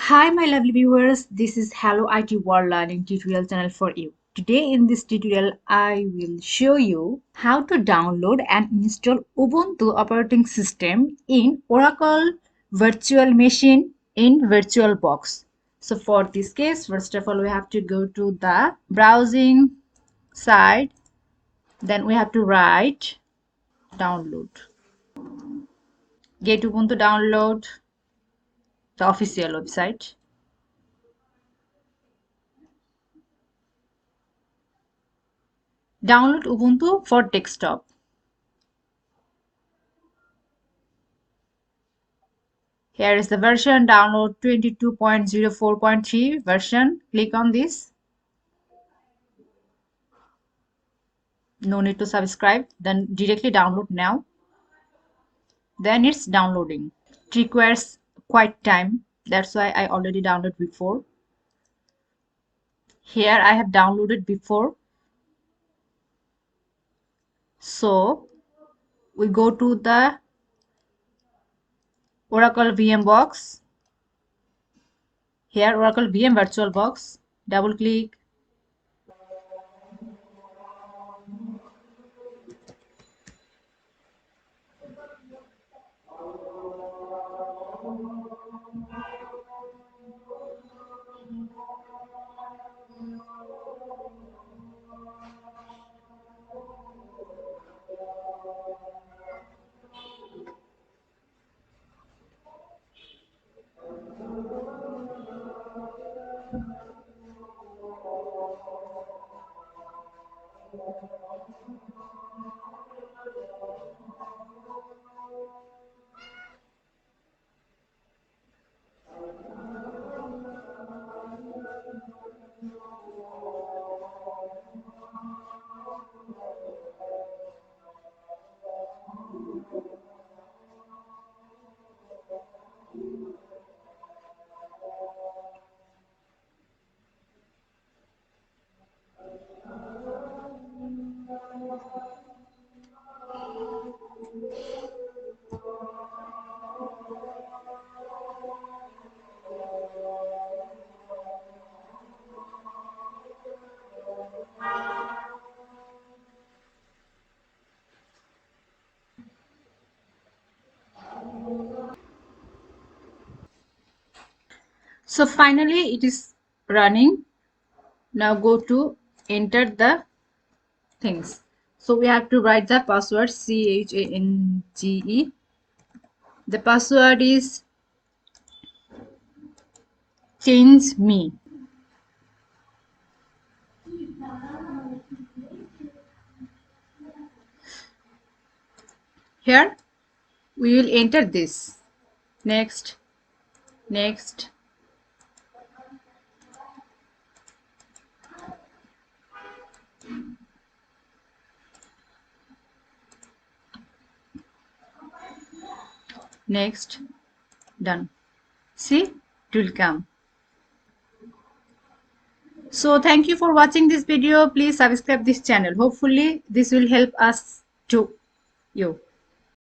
Hi my lovely viewers, this is Hello IT World Learning tutorial channel for you. Today in this tutorial I will show you how to download and install Ubuntu operating system in Oracle virtual machine in VirtualBox. So for this case, first of all we have to go to the browsing side, then we have to write download. Get Ubuntu download, the official website. Download Ubuntu for desktop. Here is the version, download 22.04.3 version. Click on this. No need to subscribe. Then directly download now. Then it's downloading. It requires quite time. That's why I already downloaded before. Here I have downloaded before. So we go to the Oracle VM box. Here Oracle VM VirtualBox. Double click. So finally it is running. Now go to enter the things. So we have to write the password CHANGE. The password is change me. Here we will enter this. Next, next. Next, done. See, it will come. So thank you for watching this video. Please subscribe this channel. Hopefully this will help us to you.